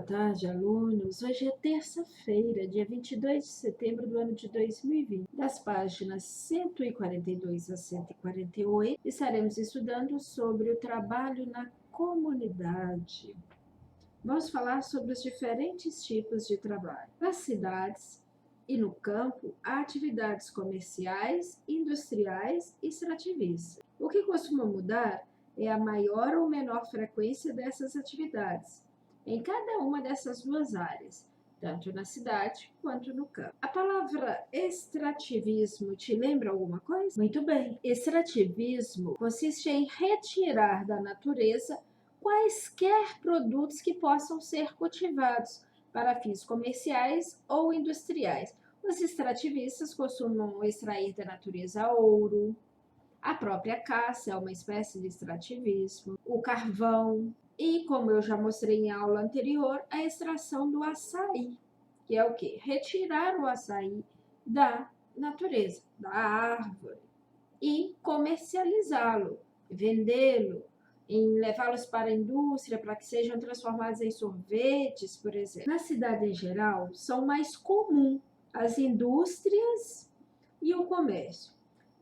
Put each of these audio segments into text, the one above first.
tarde, alunos. Hoje é terça-feira, dia 22 de setembro do ano de 2020. Das páginas 142 a 148, estaremos estudando sobre o trabalho na comunidade. Vamos falar sobre os diferentes tipos de trabalho. Nas cidades e no campo, há atividades comerciais, industriais e extrativistas. O que costuma mudar é a maior ou menor frequência dessas atividades em cada uma dessas duas áreas, tanto na cidade quanto no campo. A palavra extrativismo te lembra alguma coisa? Muito bem. Extrativismo consiste em retirar da natureza quaisquer produtos que possam ser cultivados para fins comerciais ou industriais. Os extrativistas costumam extrair da natureza ouro, a própria caça é uma espécie de extrativismo, o carvão e, como eu já mostrei em aula anterior, a extração do açaí, que é o quê? Retirar o açaí da natureza, da árvore e comercializá-lo, vendê-lo, levá-los para a indústria para que sejam transformados em sorvetes, por exemplo. Na cidade em geral, são mais comuns as indústrias e o comércio.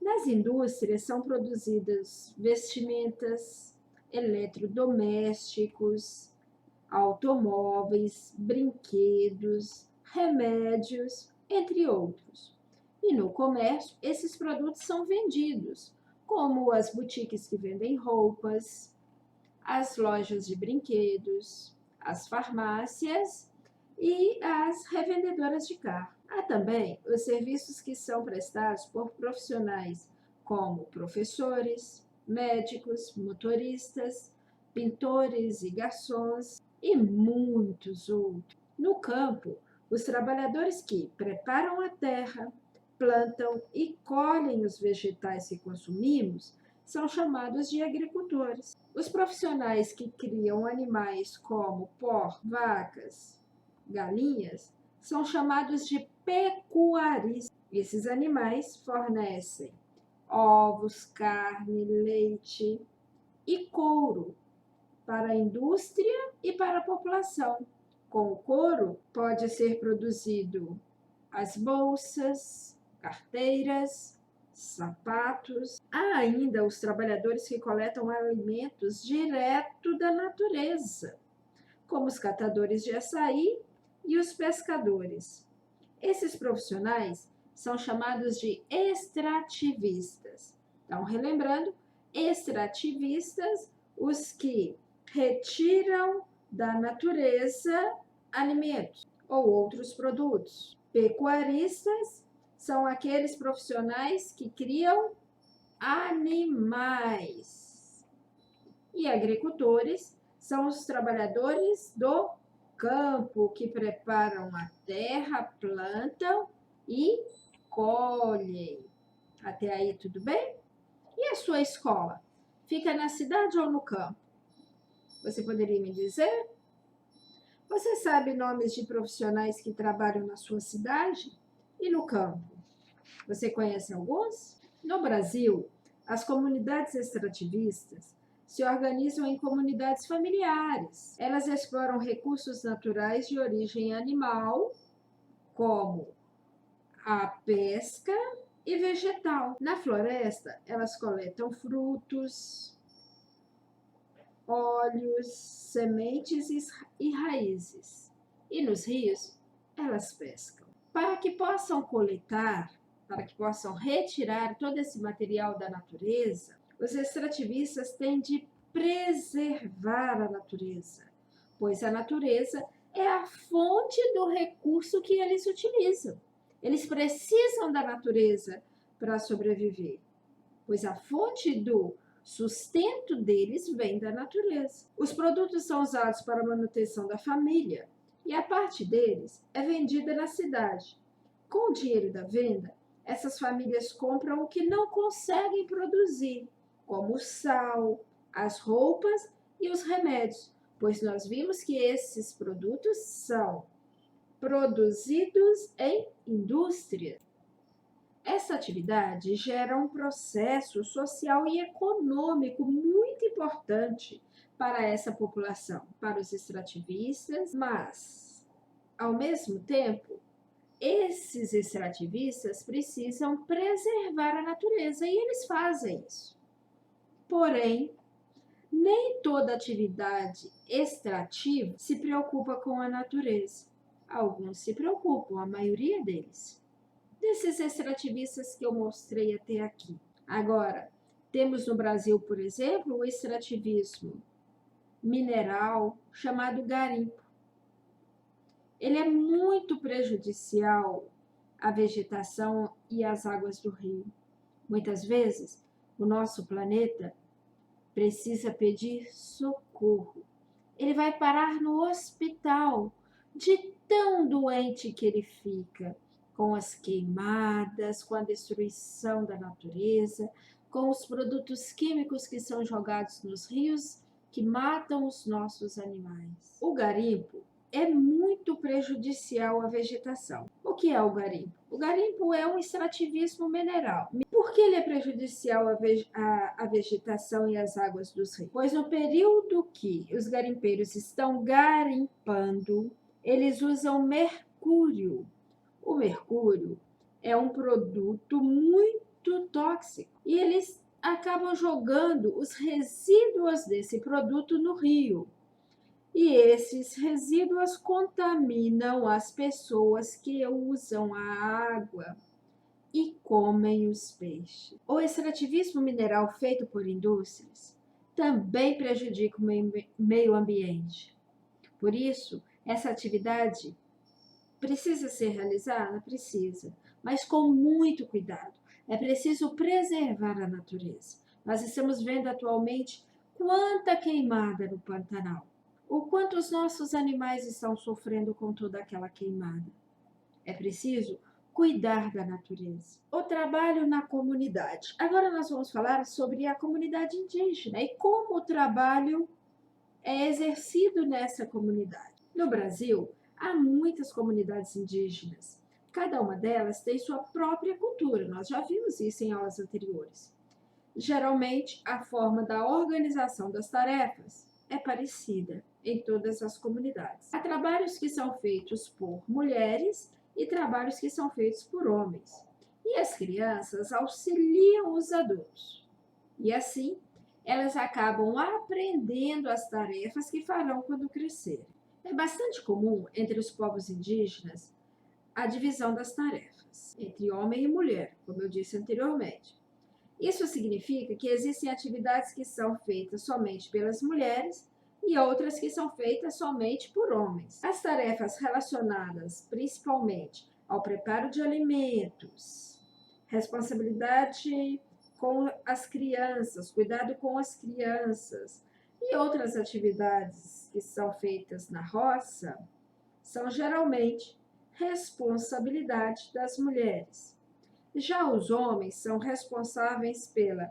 Nas indústrias são produzidas vestimentas, eletrodomésticos, automóveis, brinquedos, remédios, entre outros. E no comércio, esses produtos são vendidos, como as boutiques que vendem roupas, as lojas de brinquedos, as farmácias e as revendedoras de carro. Há também os serviços que são prestados por profissionais como professores, médicos, motoristas, pintores e garçons e muitos outros. No campo, os trabalhadores que preparam a terra, plantam e colhem os vegetais que consumimos são chamados de agricultores. Os profissionais que criam animais como porcos, vacas, galinhas são chamados de pecuaristas. Esses animais fornecem ovos, carne, leite e couro para a indústria e para a população. Com o couro pode ser produzido as bolsas, carteiras, sapatos. Há ainda os trabalhadores que coletam alimentos direto da natureza, como os catadores de açaí e os pescadores. Esses profissionais são chamados de extrativistas. Então, relembrando, extrativistas, os que retiram da natureza alimentos ou outros produtos. Pecuaristas são aqueles profissionais que criam animais. E agricultores são os trabalhadores do campo que preparam a terra, plantam e colhem. Até aí tudo bem? E a sua escola? Fica na cidade ou no campo? Você poderia me dizer? Você sabe nomes de profissionais que trabalham na sua cidade e no campo? Você conhece alguns? No Brasil, as comunidades extrativistas se organizam em comunidades familiares. Elas exploram recursos naturais de origem animal, como a pesca e vegetal. Na floresta, elas coletam frutos, óleos, sementes e raízes. E nos rios, elas pescam. Para que possam coletar, para que possam retirar todo esse material da natureza, os extrativistas têm de preservar a natureza, pois a natureza é a fonte do recurso que eles utilizam. Eles precisam da natureza para sobreviver, pois a fonte do sustento deles vem da natureza. Os produtos são usados para a manutenção da família e a parte deles é vendida na cidade. Com o dinheiro da venda, essas famílias compram o que não conseguem produzir, como o sal, as roupas e os remédios, pois nós vimos que esses produtos são produzidos em indústrias. Essa atividade gera um processo social e econômico muito importante para essa população, para os extrativistas, mas, ao mesmo tempo, esses extrativistas precisam preservar a natureza e eles fazem isso. Porém, nem toda atividade extrativa se preocupa com a natureza. Alguns se preocupam, a maioria deles. Desses extrativistas que eu mostrei até aqui. Agora, temos no Brasil, por exemplo, o extrativismo mineral chamado garimpo. Ele é muito prejudicial à vegetação e às águas do rio. Muitas vezes, o nosso planeta precisa pedir socorro. Ele vai parar no hospital de tão doente que ele fica, com as queimadas, com a destruição da natureza, com os produtos químicos que são jogados nos rios que matam os nossos animais. O garimpo é muito prejudicial à vegetação. O que é o garimpo? O garimpo é um extrativismo mineral. Por que ele é prejudicial à vegetação e às águas dos rios? Pois no período que os garimpeiros estão garimpando, eles usam mercúrio. O mercúrio é um produto muito tóxico e eles acabam jogando os resíduos desse produto no rio. E esses resíduos contaminam as pessoas que usam a água e comem os peixes. O extrativismo mineral feito por indústrias também prejudica o meio ambiente. Por isso, essa atividade precisa ser realizada? Precisa, mas com muito cuidado. É preciso preservar a natureza. Nós estamos vendo atualmente quanta queimada no Pantanal. O quanto os nossos animais estão sofrendo com toda aquela queimada. É preciso cuidar da natureza. O trabalho na comunidade. Agora nós vamos falar sobre a comunidade indígena e como o trabalho é exercido nessa comunidade. No Brasil, há muitas comunidades indígenas. Cada uma delas tem sua própria cultura. Nós já vimos isso em aulas anteriores. Geralmente, a forma da organização das tarefas é parecida em todas as comunidades. Há trabalhos que são feitos por mulheres e trabalhos que são feitos por homens. E as crianças auxiliam os adultos. E assim, elas acabam aprendendo as tarefas que farão quando crescerem. É bastante comum entre os povos indígenas a divisão das tarefas entre homem e mulher, como eu disse anteriormente. Isso significa que existem atividades que são feitas somente pelas mulheres e outras que são feitas somente por homens. As tarefas relacionadas principalmente ao preparo de alimentos, responsabilidade com as crianças, cuidado com as crianças e outras atividades que são feitas na roça, são geralmente responsabilidade das mulheres. Já os homens são responsáveis pela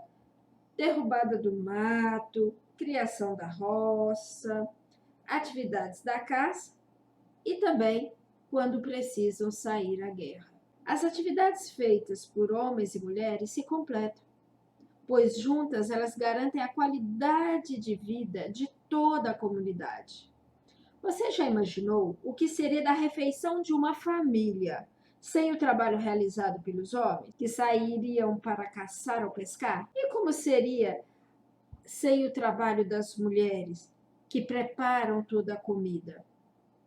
derrubada do mato, criação da roça, atividades da caça e também quando precisam sair à guerra. As atividades feitas por homens e mulheres se completam, pois juntas elas garantem a qualidade de vida de toda a comunidade. Você já imaginou o que seria da refeição de uma família sem o trabalho realizado pelos homens, que sairiam para caçar ou pescar? E como seria sem o trabalho das mulheres, que preparam toda a comida?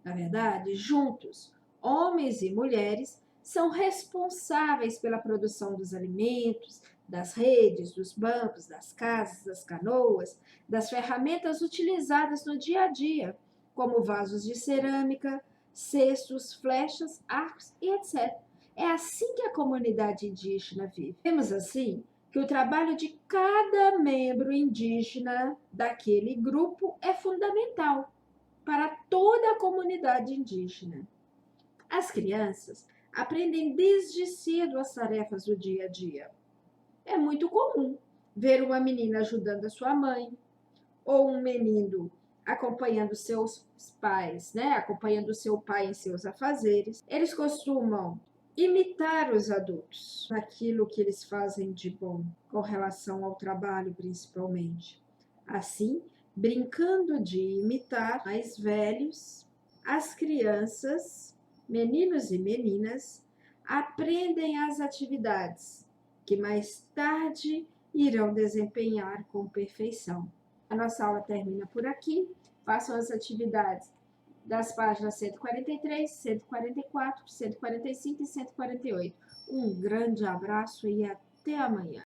Na verdade, juntos, homens e mulheres são responsáveis pela produção dos alimentos, das redes, dos bancos, das casas, das canoas, das ferramentas utilizadas no dia a dia, como vasos de cerâmica, cestos, flechas, arcos e etc. É assim que a comunidade indígena vive. Vemos assim que o trabalho de cada membro indígena daquele grupo é fundamental para toda a comunidade indígena. As crianças aprendem desde cedo as tarefas do dia a dia. É muito comum ver uma menina ajudando a sua mãe, ou um menino acompanhando seus pais, acompanhando seu pai em seus afazeres. Eles costumam imitar os adultos naquilo que eles fazem de bom, com relação ao trabalho principalmente. Assim, Brincando de imitar mais velhos, as crianças, meninos e meninas, aprendem as atividades que mais tarde irão desempenhar com perfeição. A nossa aula termina por aqui. Façam as atividades das páginas 143, 144, 145 e 148. Um grande abraço e até amanhã.